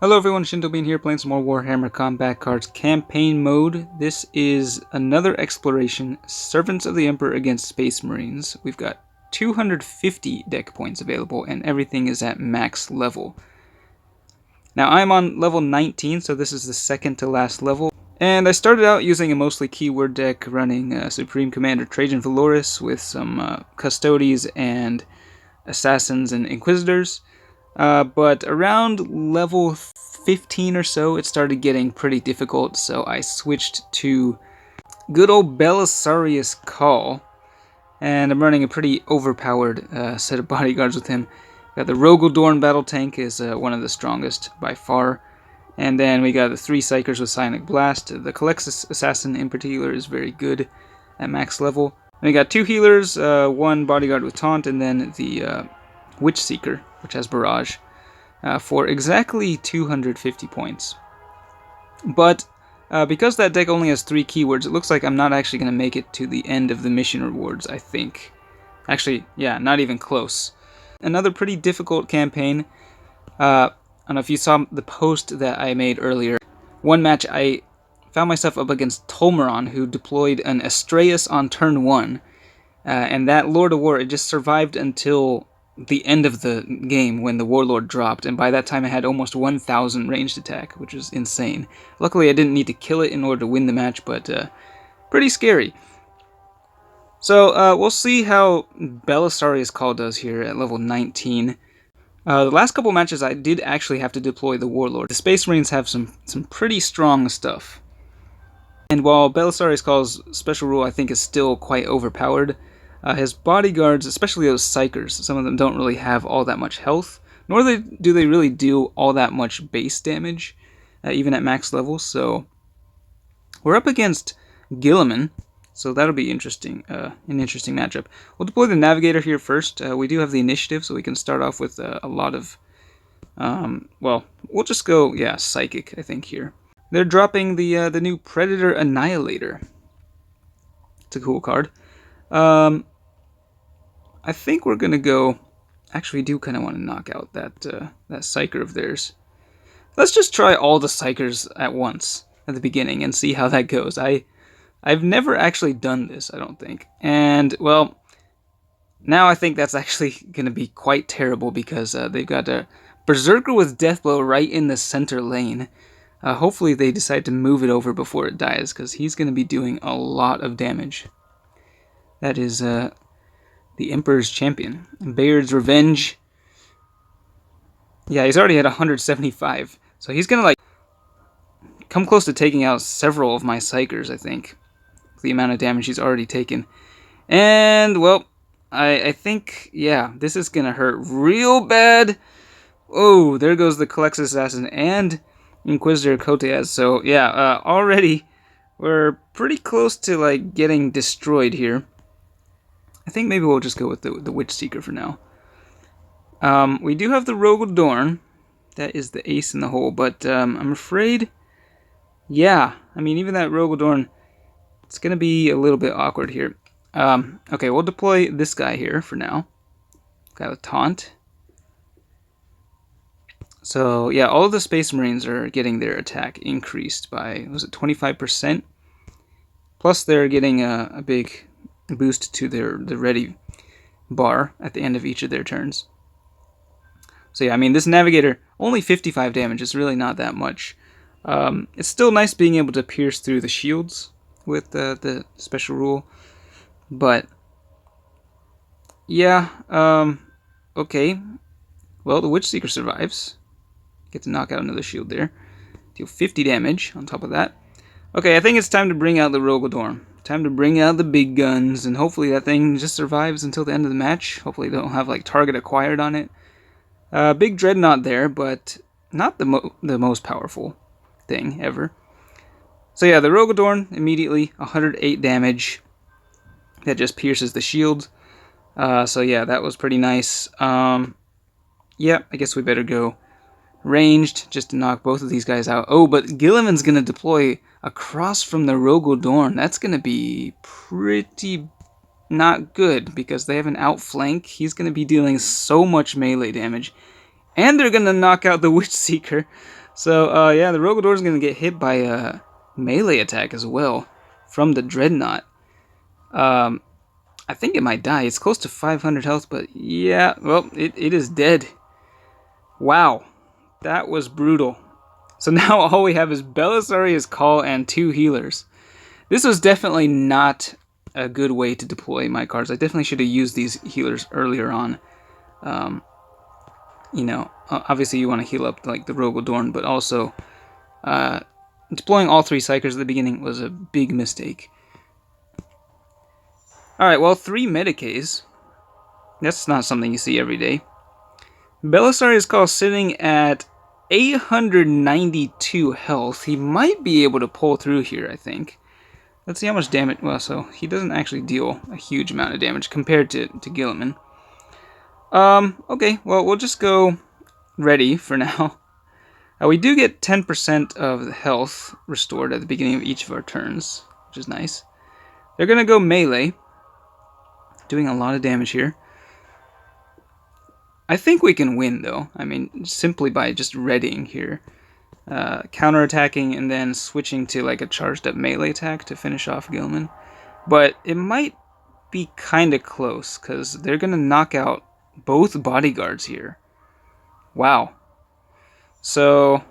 Hello everyone, Shintobean here playing some more Warhammer Combat Cards Campaign Mode. This is another exploration, Servants of the Emperor against Space Marines. We've got 250 deck points available and everything is at max level. Now I'm on level 19, so this is the second to last level. And I started out using a mostly keyword deck running Supreme Commander Trajan Valoris with some Custodes and Assassins and Inquisitors. But around level 15 or so, it started getting pretty difficult, so I switched to good old Belisarius Cawl, and I'm running a pretty overpowered set of bodyguards with him. Got the Rogaldorn battle tank is one of the strongest by far, and then we got the 3 Psychers with Psionic Blast. The Calexis Assassin in particular is very good at max level. And we got 2 healers, 1 bodyguard with Taunt, and then the Witch Seeker, which has Barrage, for exactly 250 points. But because that deck only has 3 keywords, it looks like I'm not actually going to make it to the end of the mission rewards, I think. Actually, yeah, not even close. Another pretty difficult campaign. I don't know if you saw the post that I made earlier. One match I found myself up against Tolmeron, who deployed an Astraeus on turn 1. And that Lord of War, it just survived until the end of the game when the Warlord dropped, and by that time I had almost 1,000 ranged attack, which is insane. Luckily I didn't need to kill it in order to win the match, but pretty scary. So we'll see how Belisarius Cawl does here at level 19. The last couple matches I did actually have to deploy the Warlord. The Space Marines have some pretty strong stuff. And while Belisarius Cawl's special rule I think is still quite overpowered, his bodyguards, especially those Psychers, some of them don't really have all that much health, nor do they really do all that much base damage, even at max level. So we're up against Guilliman, so that'll be interesting, an interesting matchup. We'll deploy the Navigator here first. We do have the initiative, so we can start off with a lot of, well, we'll just go, yeah, Psychic, I think, here. They're dropping the new Predator Annihilator. It's a cool card. I think we're gonna go. Actually, we do kind of want to knock out that Psyker of theirs. Let's just try all the Psychers at once at the beginning and see how that goes. I've never actually done this, I don't think. And well, now I think that's actually gonna be quite terrible because they've got a Berserker with Deathblow right in the center lane. Hopefully they decide to move it over before it dies, because he's gonna be doing a lot of damage. That is the Emperor's Champion. Bayard's Revenge. Yeah, he's already at 175. So he's gonna, like, come close to taking out several of my Psychers, I think. The amount of damage he's already taken. And, well, I think, yeah, this is gonna hurt real bad. Oh, there goes the Calexis Assassin and Inquisitor Koteas. So, yeah, already we're pretty close to, like, getting destroyed here. I think maybe we'll just go with the Witch Seeker for now. We do have the Rogaldorn. That is the ace in the hole, but I'm afraid, yeah, I mean, even that Rogaldorn, it's going to be a little bit awkward here. Okay, we'll deploy this guy here for now. Got a Taunt. So, yeah, all of the Space Marines are getting their attack increased by, was it 25%? Plus they're getting a big boost to the ready bar at the end of each of their turns. So yeah, I mean, this Navigator, only 55 damage, is really not that much. It's still nice being able to pierce through the shields with the special rule, but yeah, okay. Well, the Witch Seeker survives. Get to knock out another shield there. Deal 50 damage on top of that. Okay, I think it's time to bring out the Rogaldorn. Time to bring out the big guns, and hopefully that thing just survives until the end of the match. Hopefully they don't have, like, target acquired on it. Big Dreadnought there, but not the most powerful thing ever. So yeah, the Rogaldorn, immediately 108 damage. That just pierces the shield. So yeah, that was pretty nice. Yeah, I guess we better go ranged just to knock both of these guys out. Oh, but Guilliman's going to deploy across from the Rogaldorn. That's going to be pretty not good because they have an outflank. He's going to be dealing so much melee damage. And they're going to knock out the Witch Seeker. So, yeah, the Rogador is going to get hit by a melee attack as well from the Dreadnought. I think it might die. It's close to 500 health, but yeah, well, it is dead. Wow, that was brutal. So now all we have is Belisarius Cawl and 2 healers. This was definitely not a good way to deploy my cards. I definitely should have used these healers earlier on. You know, obviously you want to heal up like the Rogodorn, but also deploying all 3 Psychers at the beginning was a big mistake. Alright, well, 3 Medicaes. That's not something you see every day. Belisarius Cawl sitting at 892 health. He might be able to pull through here, I think. Let's see how much damage. Well, so he doesn't actually deal a huge amount of damage compared to Guilliman. Okay, well, we'll just go ready for now. We do get 10% of the health restored at the beginning of each of our turns, which is nice. They're going to go melee, doing a lot of damage here. I think we can win, though. I mean, simply by just readying here. Counterattacking and then switching to like a charged up melee attack to finish off Guilliman. But it might be kind of close, because they're going to knock out both bodyguards here. Wow. So,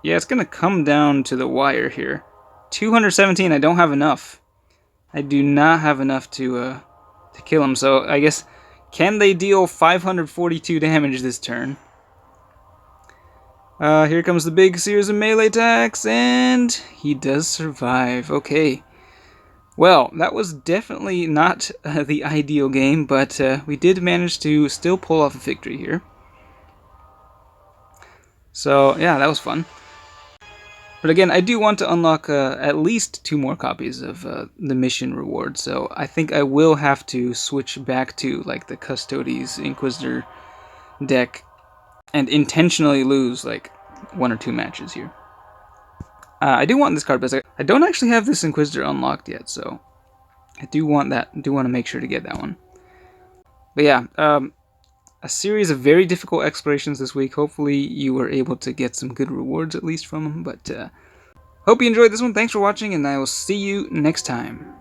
yeah, it's going to come down to the wire here. 217, I don't have enough. I do not have enough to kill him, so I guess... Can they deal 542 damage this turn? Here comes the big series of melee attacks, and he does survive. Okay. Well, that was definitely not the ideal game, but we did manage to still pull off a victory here. So, yeah, that was fun. But again, I do want to unlock at least 2 more copies of the mission reward, so I think I will have to switch back to like the Custodes Inquisitor deck and intentionally lose like 1 or 2 matches here. I do want this card, but I don't actually have this Inquisitor unlocked yet, so I do want that. I do want to make sure to get that one. But yeah, a series of very difficult explorations this week. Hopefully you were able to get some good rewards at least from them, but hope you enjoyed this one. Thanks for watching, and I will see you next time.